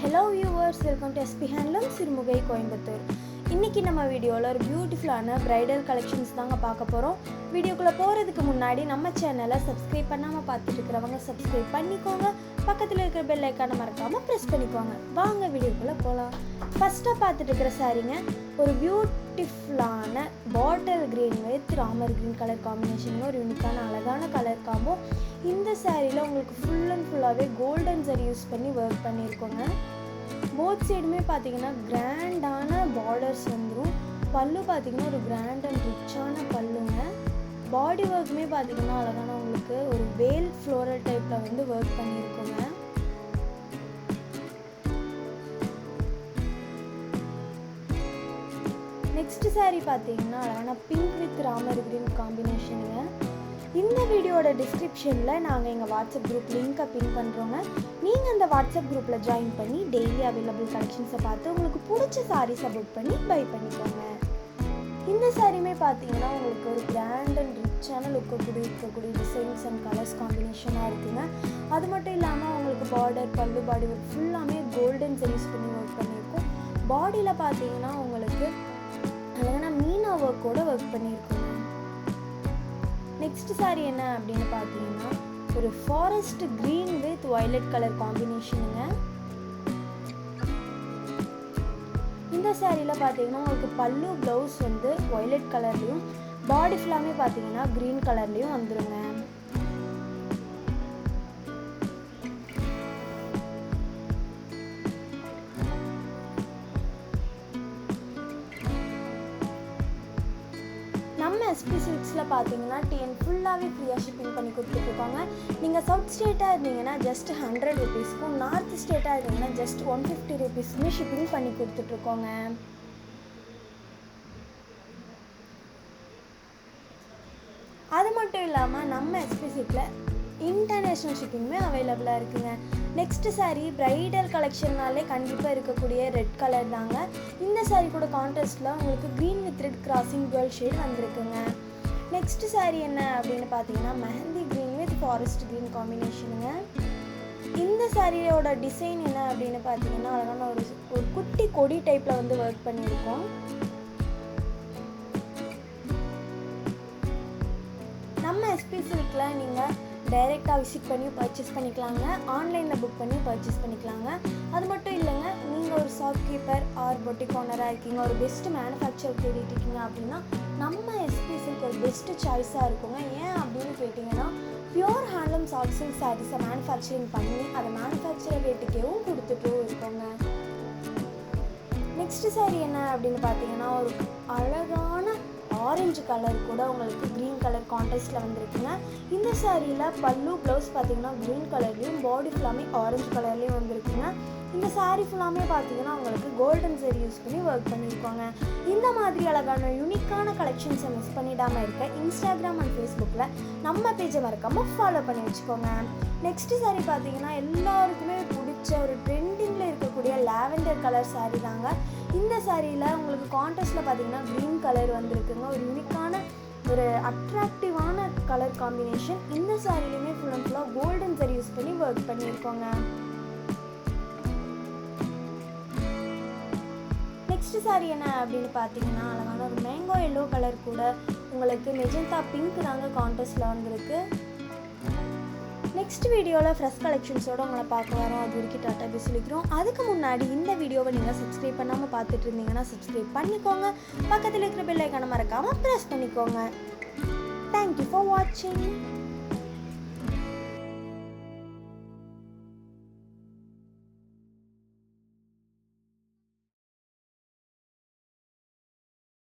Hello viewers, welcome to SP Handloom Sirumugai Coimbatore. இன்னைக்கு நம்ம வீடியோல ஒரு பியூட்டிஃபுல்லான பிரைடல் கலெக்ஷன்ஸ் தாங்க பார்க்க போறோம். வீடியோக்குள்ள போறதுக்கு முன்னாடி நம்ம சேனலை சப்ஸ்கிரைப் பண்ணாம பார்த்துட்டு இருக்கறவங்க சப்ஸ்கிரைப் பண்ணிக்கோங்க. பக்கத்துல இருக்கிற பெல் ஐகானை மறக்காம பிரஸ் பண்ணிக்கோங்க. வாங்க வீடியோக்குள்ள போலாம். ஃபர்ஸ்டா பார்த்துட்டு இருக்கிற சாரீங்க ஒரு பியூட்டிஃபுல்லான bottle green with Ramar green colour combination, ஒரு யூனிக்கான அழகான கலர் காம்போ. இந்த சாரீல உங்களுக்கு ஃபுல் அண்ட் ஃபுல்லாவே கோல்டன் ஜரி யூஸ் பண்ணி வர்க் பண்ணியிருக்கோங்க. போத் சைடுமே பார்த்தீங்கன்னா கிராண்டான பார்டர்ஸ் வந்துடும். பல்லு பார்த்தீங்கன்னா ஒரு கிராண்ட் அண்ட் ரிச்சான பல்லுங்க. பாடி ஒர்க்குமே பார்த்தீங்கன்னா அழகான உங்களுக்கு ஒரு வேல் ஃப்ளோரல் டைப்பில் வந்து ஒர்க் பண்ணியிருக்கோங்க. நெக்ஸ்ட் சாரீ பார்த்தீங்கன்னா அழகான பிங்க் வித் ராமர் கிரீன் காம்பினேஷனுங்க. இந்த வீடியோட டிஸ்கிரிப்ஷனில் நாங்கள் எங்கள் வாட்ஸ்அப் குரூப் லிங்க்கை பின் பண்ணுறோங்க. நீங்கள் அந்த வாட்ஸ்அப் குரூப்பில் ஜாயின் பண்ணி டெய்லி அவைலபிள் கலெக்ஷன்ஸை பார்த்து உங்களுக்கு பிடிச்ச சாரீஸை புக் பண்ணி பை பண்ணிக்கோங்க. இந்த சாரீமே பார்த்தீங்கன்னா உங்களுக்கு ஒரு கிராண்ட் அண்ட் ரிச்சான லுக்கு இருக்கக்கூடிய டிசைன்ஸ் அண்ட் கலர்ஸ் காம்பினேஷனாக இருக்குங்க. அது மட்டும் இல்லாமல் உங்களுக்கு பார்டர் பல்லு பாடி ஒர்க் ஃபுல்லாமே கோல்டன் யூஸ் பண்ணி ஒர்க் பண்ணியிருக்கோம். பாடியில் பார்த்தீங்கன்னா உங்களுக்கு அழகான மீனா ஒர்க்கோட ஒர்க் பண்ணியிருக்கோங்க. நெக்ஸ்ட் சாரீ என்ன அப்படின்னு பார்த்தீங்கன்னா ஒரு forest green with violet colour காம்பினேஷனுங்க. இந்த சாரீல பார்த்தீங்கன்னா உங்களுக்கு பல்லு ப்ளவுஸ் வந்து வயலட் கலர்லையும் பாடி ஃபுல்லாமே பார்த்தீங்கன்னா கிரீன் கலர்லையும் வந்துருங்க. நம்ம எஸ்பி சில்க்ஸில் பார்த்தீங்கன்னா டிஎன் ஃபுல்லாகவே ஃப்ரீயாக ஷிப்பிங் பண்ணி கொடுத்துட்ருக்கோங்க. நீங்கள் சவுத் ஸ்டேட்டாக இருந்தீங்கன்னா ஜஸ்ட் 100 ரூபீஸ்க்கும், நார்த் ஸ்டேட்டாக இருந்தீங்கன்னா ஜஸ்ட் 150 ரூபீஸ்க்குமே ஷிப்பிங் பண்ணி கொடுத்துட்ருக்கோங்க. அது மட்டும் இல்லாமல் நம்ம எஸ்பி சில்கில் இன்டர்நேஷ்னல் ஷிப்பிங்குமே அவைலபிளாக இருக்குங்க. நெக்ஸ்ட் சாரீ பிரைடல் கலெக்ஷன்னாலே கண்டிப்பாக இருக்கக்கூடிய ரெட் கலர் தாங்க. இந்த சாரீ கூட கான்ட்ராஸ்டில் உங்களுக்கு green with red crossing dual shade வந்திருக்குங்க. நெக்ஸ்ட் சாரீ என்ன அப்படின்னு பார்த்தீங்கன்னா mehndi green with forest green காம்பினேஷனுங்க. இந்த சாரியோட டிசைன் என்ன அப்படின்னு பார்த்தீங்கன்னா அழகான ஒரு குட்டி கொடி டைப்பில் வந்து ஒர்க் பண்ணியிருக்கோம். நம்ம எஸ்பி சில்கில் நீங்கள் டைரெக்டாக விசிட் பண்ணி பர்ச்சேஸ் பண்ணிக்கலாங்க, ஆன்லைனில் புக் பண்ணி பர்ச்சேஸ் பண்ணிக்கலாங்க. அது மட்டும் இல்லைங்க, நீங்கள் ஒரு ஷாப்கீப்பர் ஆர் பொட்டிக் ஓனராக இருக்கீங்க, ஒரு பெஸ்ட் மேனுஃபேக்சர் தேடிட்டு இருக்கீங்க அப்படின்னா நம்ம எஸ்பி சில்க் ஒரு பெஸ்ட்டு சாய்ஸாக இருக்குங்க. ஏன் அப்படின்னு கேட்டிங்கன்னா பியூர் ஹேண்ட்லூம் சாஃப்ட் சில்க் சாரீஸை மேனுஃபேக்சரிங் பண்ணி அதை மேனுஃபேக்சர் ரேட்டுக்கேவும் கொடுத்துட்டும் இருக்கோங்க. நெக்ஸ்ட் சாரீ என்ன அப்படின்னு பார்த்தீங்கன்னா ஒரு அழகான ஆரஞ்சு கலர் கூட உங்களுக்கு க்ரீன் கலர் கான்ட்ராஸ்டில் வந்துருக்குங்க. இந்த சாரியில் பல்லு ப்ளவுஸ் பார்த்தீங்கன்னா க்ரீன் கலர்லேயும் பாடி ஃபுல்லாமே ஆரஞ்சு கலர்லேயும் வந்துருக்குங்க. இந்த சாரீ ஃபுல்லாமே பார்த்தீங்கன்னா உங்களுக்கு கோல்டன் ஜரி யூஸ் பண்ணி ஒர்க் பண்ணியிருக்கோங்க. இந்த மாதிரி அழகான யூனிக்கான கலெக்ஷன்ஸை மிஸ் பண்ணிடாமல் இருக்க இன்ஸ்டாகிராம் அண்ட் ஃபேஸ்புக்கில் நம்ம பேஜை மறக்காமல் ஃபாலோ பண்ணி வச்சுக்கோங்க. நெக்ஸ்ட் சாரீ பார்த்தீங்கன்னா எல்லாருக்குமே பிடிச்ச ஒரு ட்ரெண்டிங்கில் இருக்கக்கூடிய லாவெண்டர் கலர் சாரீ தாங்க. இந்த சாரியில் உங்களுக்கு கான்ட்ராஸ்டில் பார்த்தீங்கன்னா க்ரீன் கலர் வந்திருக்குங்க. ஒரு யூனிக்கான ஒரு அட்ராக்டிவான கலர் காம்பினேஷன். இந்த சாரிலையுமே ஃபுல் அண்ட் ஃபுல்லாக கோல்டன் ஜரி யூஸ் பண்ணி ஒர்க் பண்ணியிருக்கோங்க. நெக்ஸ்ட் சாரீ என்ன அப்படின்னு பார்த்தீங்கன்னா அழகான ஒரு மேங்கோ எல்லோ கலர் கூட உங்களுக்கு மெஜந்தா பிங்க் தாங்க கான்ட்ராஸ்டில் வந்திருக்கு. நெக்ஸ்ட் வீடியோவில் ஃப்ரெஷ் கலெக்ஷன்ஸோடு உங்களை பார்க்க வரோம். அது வரைக்கும் டாட்டா பை சொல்லிக்கிறோம். அதுக்கு முன்னாடி இந்த வீடியோவை நீங்கள் சப்ஸ்கிரைப் பண்ணாமல் பார்த்துட்டு இருந்தீங்கன்னா சப்ஸ்கிரைப் பண்ணிக்கோங்க. பக்கத்தில் இருக்கிற பெல் ஐகானை மறக்காமல் ப்ரெஸ் பண்ணிக்கோங்க. தேங்க்யூ ஃபார் வாட்சிங்.